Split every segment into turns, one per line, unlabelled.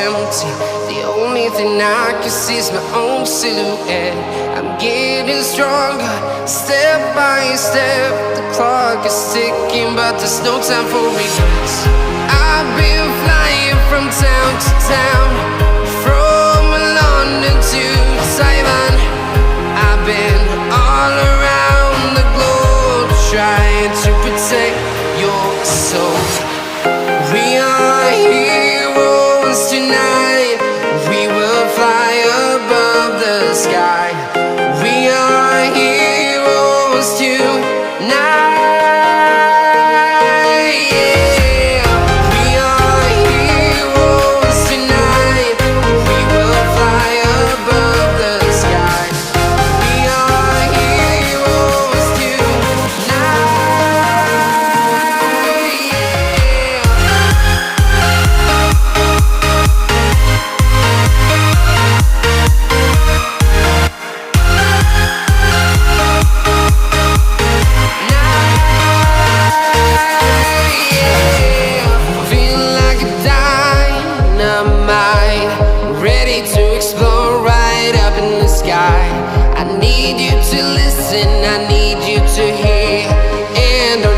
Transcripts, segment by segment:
empty. The only thing I can see is my own silhouette. I'm getting stronger, step by step. The clock is ticking, but there's no time for regrets. I've been flying from town to town, from London to Taiwan. I've been all around the globe, trying to protect your soul. We are heroes tonight. We will fly above the sky. We are heroes tonight.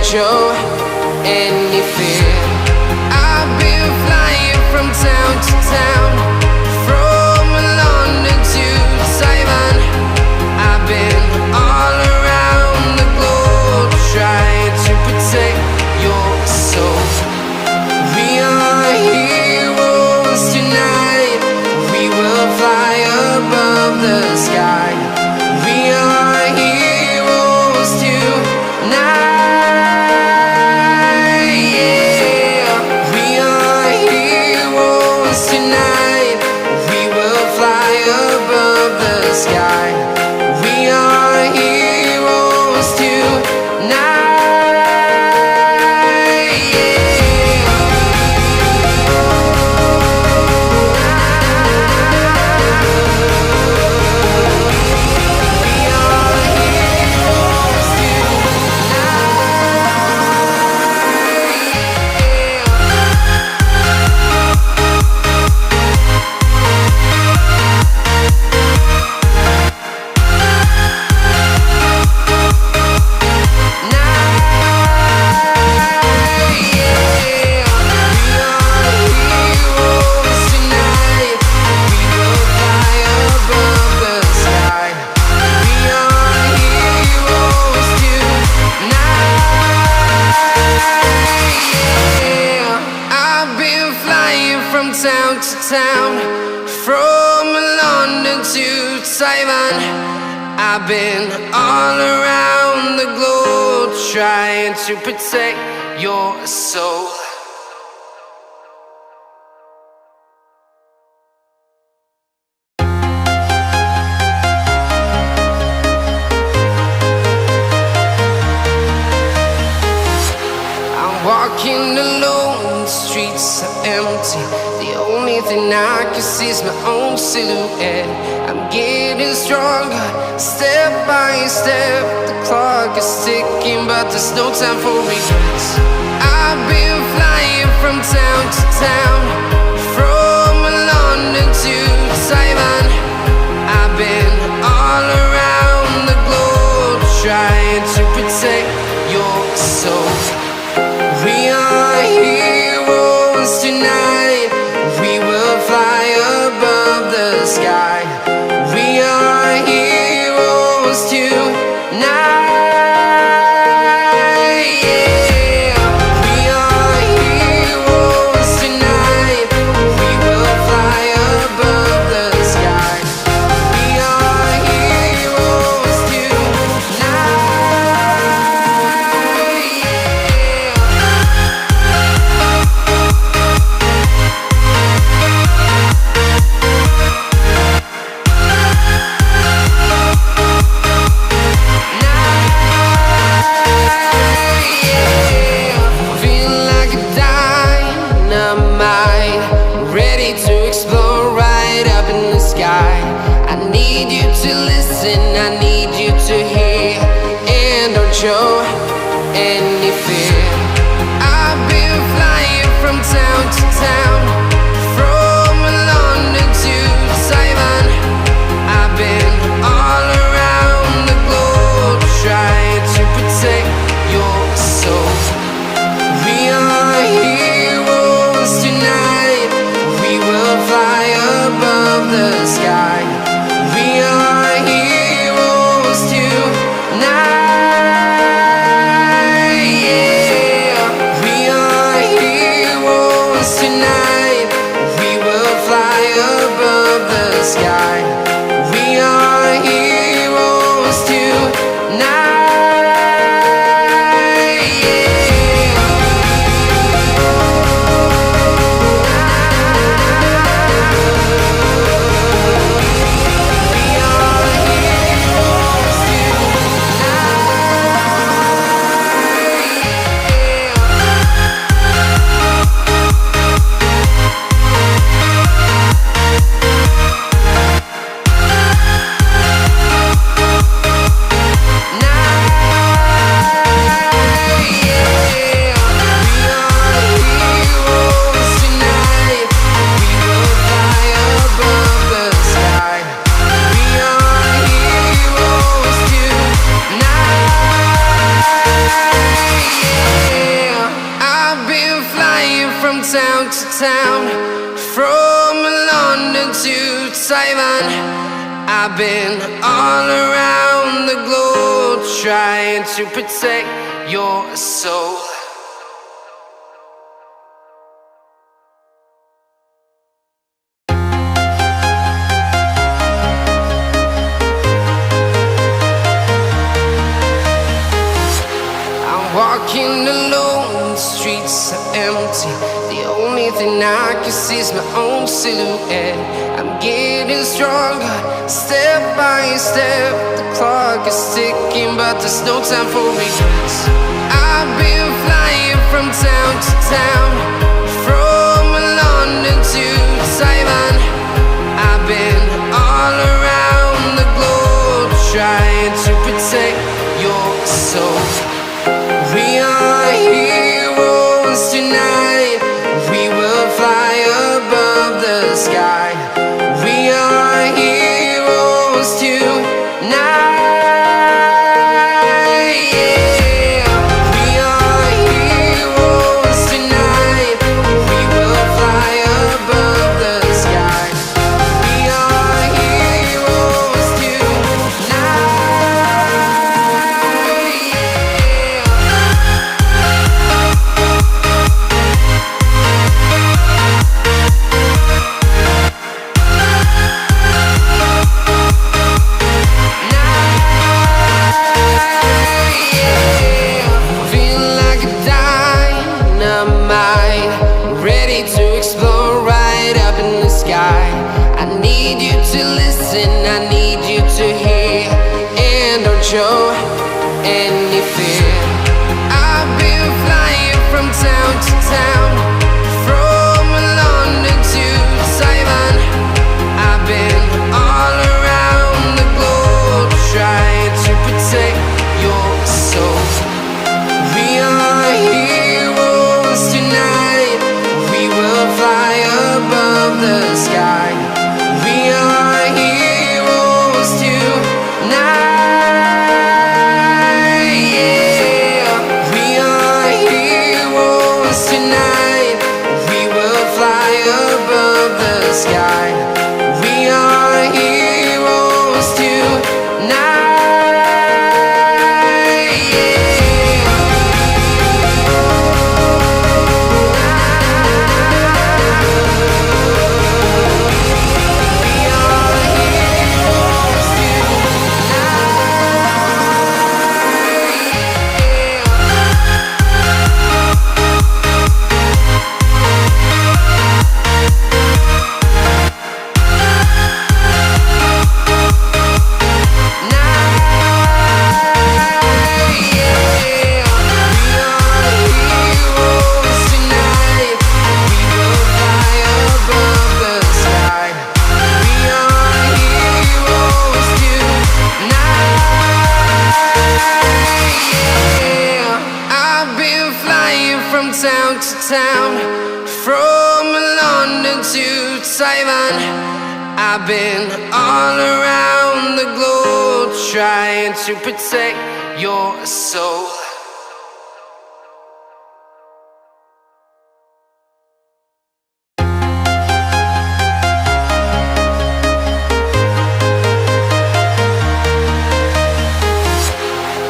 Show any fear. I've been flying from town to town, from London to Taiwan. I've been all around the globe, trying to protect your soul. We are heroes tonight. We will fly above the sky. We are heroes tonight. I've been all around the globe, trying to protect your soul. I'm walking alone, the streets are empty. The only thing I can see is my own silhouette. I'm getting stronger, step by step. The clock is ticking, but there's no time for regrets. I've been flying from town to town, from London to Taiwan. I've been all around the globe, trying to protect your soul. We are heroes tonight. We will fly above the sky. We are heroes tonight. show any fear. I've been flying from town to town, from town to town, from London to Taiwan. I've been all around the globe trying to protect your soul. Walking alone, the streets are empty. The only thing I can see is my own silhouette. I'm getting stronger, step by step. The clock is ticking, but there's no time for regrets. I've been flying from town to town, from London to Taiwan. I've been all around the globe trying to protect your soul. We are heroes tonight. We will fly above the sky. We are heroes tonight. Yeah. We are heroes tonight. We will fly above the sky. We are heroes tonight. I need you to listen, I need you to hear, and don't show any fear. I've been flying from town to town, from London to Taiwan. I've been all around the globe trying to protect your soul. We are heroes tonight. We will fly above the sky. We are heroes tonight. Yeah. We are heroes tonight. We will fly above the sky. We are heroes tonight. Town to town, from London to Taiwan. I've been all around the globe trying to protect your soul.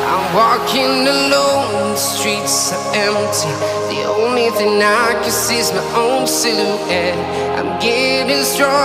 I'm walking alone, the streets are empty. The only thing I can see is my own silhouette. I'm getting strong.